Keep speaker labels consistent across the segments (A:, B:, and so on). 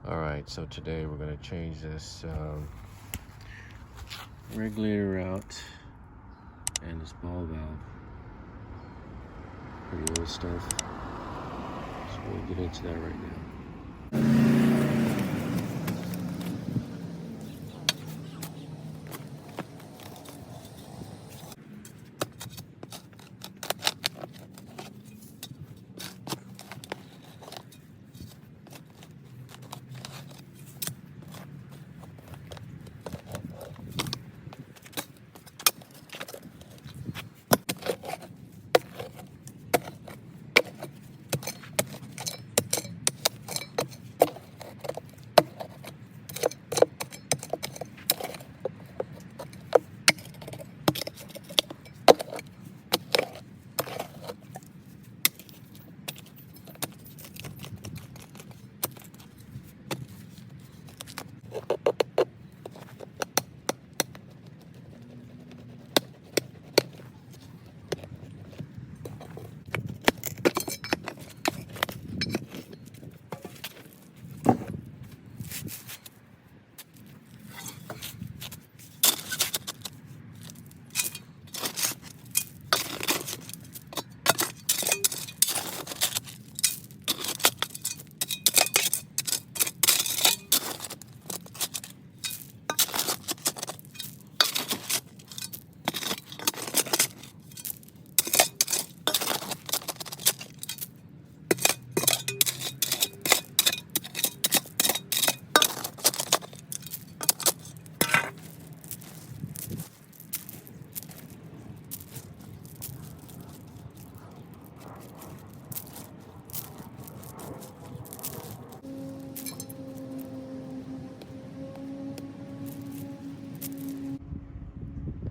A: Alright, so today we're going to change this regulator out and this ball valve. Pretty old stuff. So we'll get into that right now.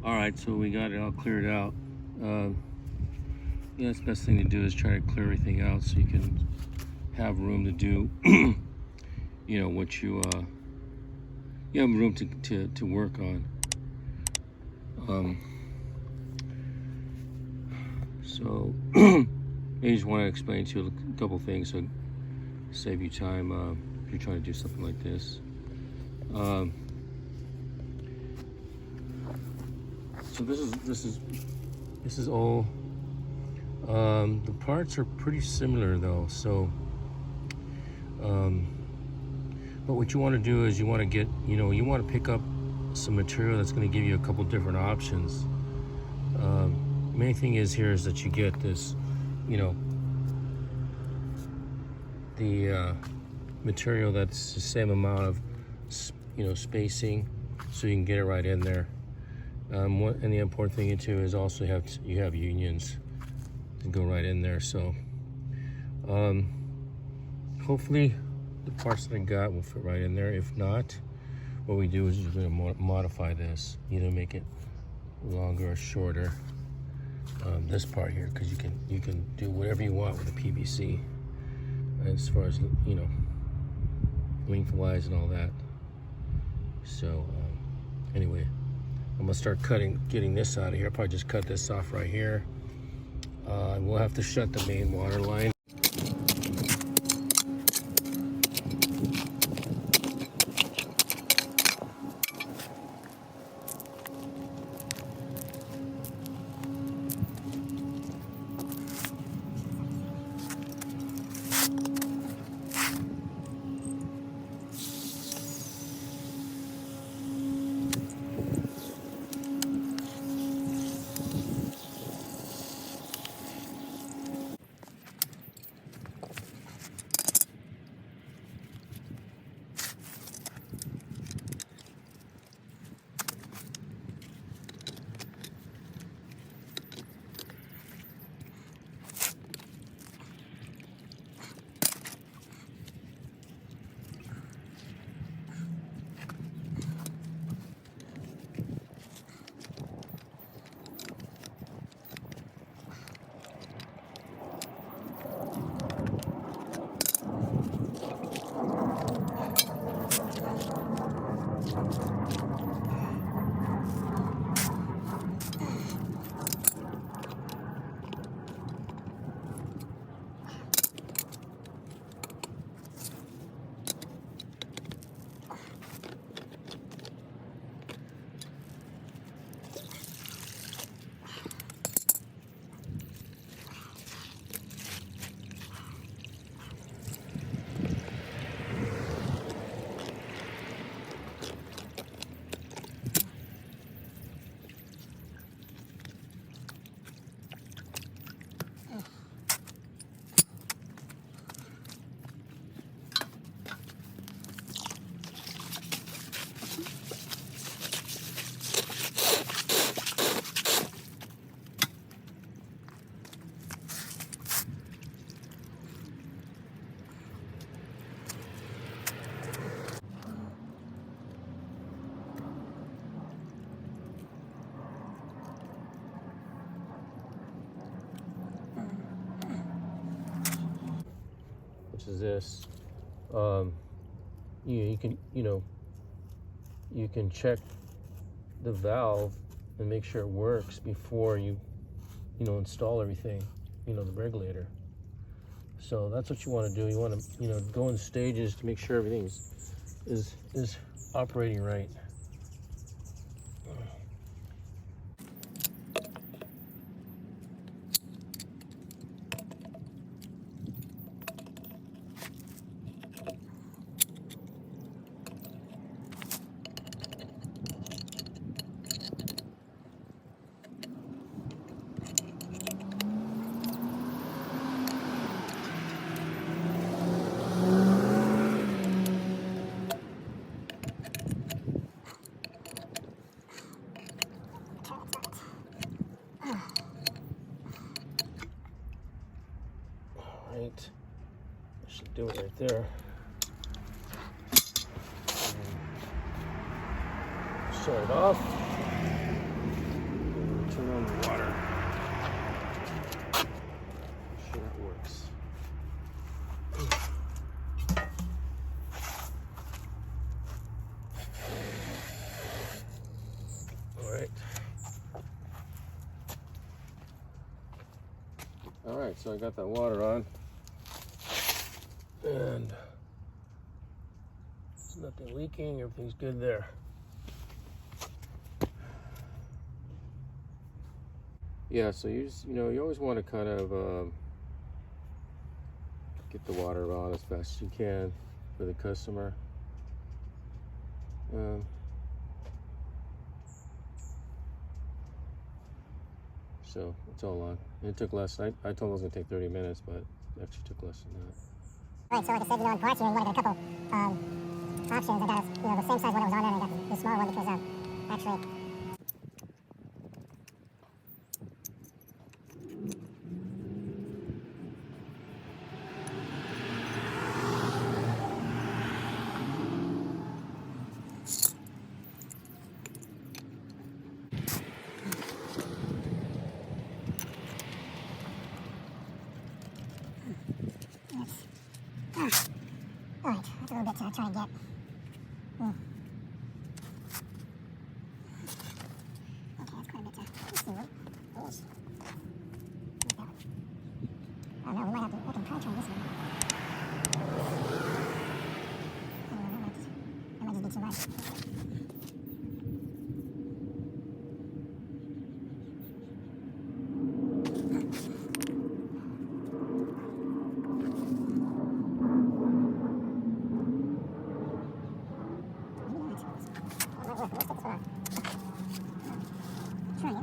A: Alright, so we got it all cleared out. Yeah, the best thing to do is try to clear everything out so you can have room to do, you know, what you have room to work on. So I just want to explain to you a couple things so save you time if you're trying to do something like this. So this is all. The parts are pretty similar though. So, but what you want to do is you want to get, you want to pick up some material that's going to give you a couple different options. Main thing is here is that you get this, the material that's the same amount of, spacing, so you can get it right in there. And the important thing too is also you have unions to go right in there. So hopefully the parts that I got will fit right in there. If not, what we do is you're going to modify this, either make it longer or shorter. This part here, because you can do whatever you want with the PVC as far as lengthwise and all that. So anyway, I'm gonna start getting this out of here. I'll probably just cut this off right here. We'll have to shut the main water line. is this. You can check the valve and make sure it works before you install everything, the regulator. So that's what you want to do. You want to go in stages to make sure everything is operating right. Right, I should do it right there. Shut it off. And turn on the water. Make sure that works. All right, so I got that water on. And there's nothing leaking, everything's good there. Yeah, so you always want to kind of get the water on as fast as you can for the customer. So it's all on. It took less. I told them it was gonna take 30 minutes, but it actually took less than that.
B: Right, so like I said, in parts here, you want to get a couple options. I got the same size one that was on there, and I got the smaller one because actually. Alright, that's a little bit to try and get. Okay, that's quite a bit to. Let's see what it is. Oh no, we might have to. I can probably try this one. I don't know, that might just be too much. Try it.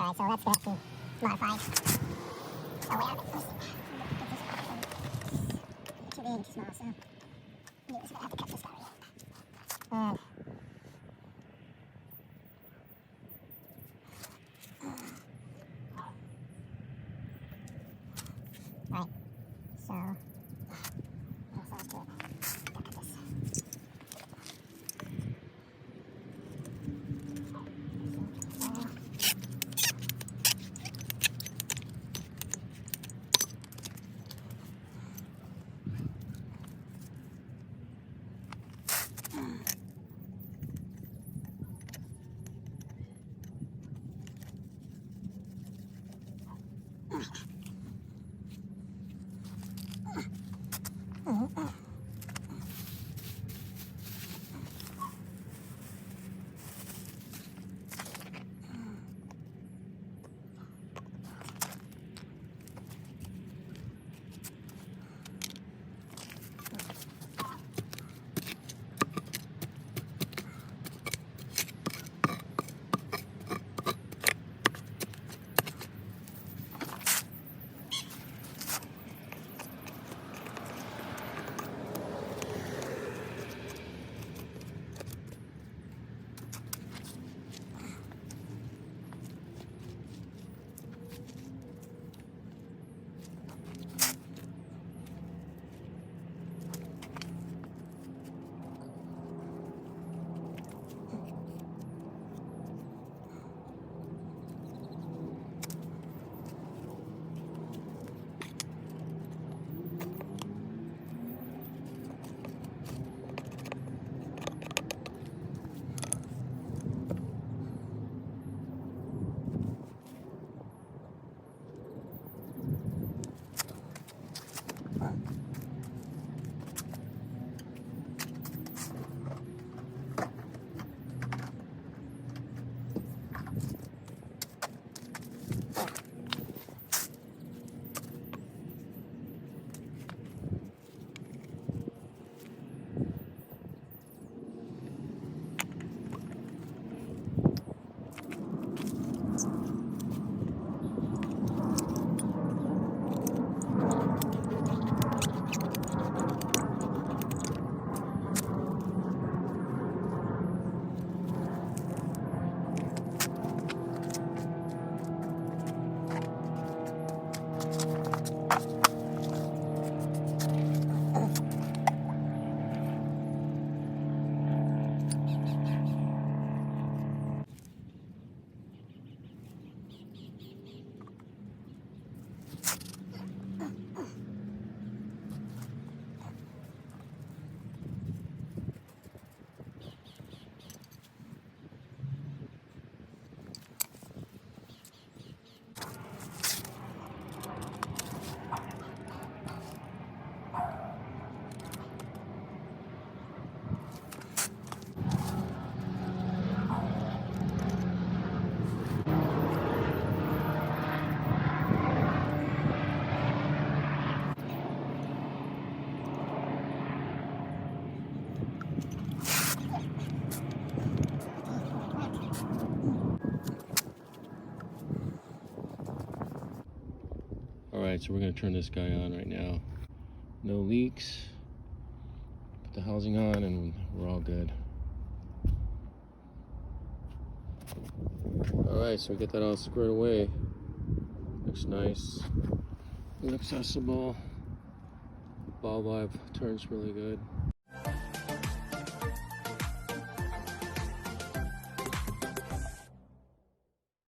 B: Alright, so let's get it to modified. Oh, we have it. Let's see. Too big, too small, so yeah, we're gonna have to cut this guy. And right, so let's do it. Cut this.
A: Alright, so we're going to turn this guy on right now. No leaks. Put the housing on and we're all good. Alright, so we get that all squared away. Looks nice. Looks accessible. Ball valve turns really good.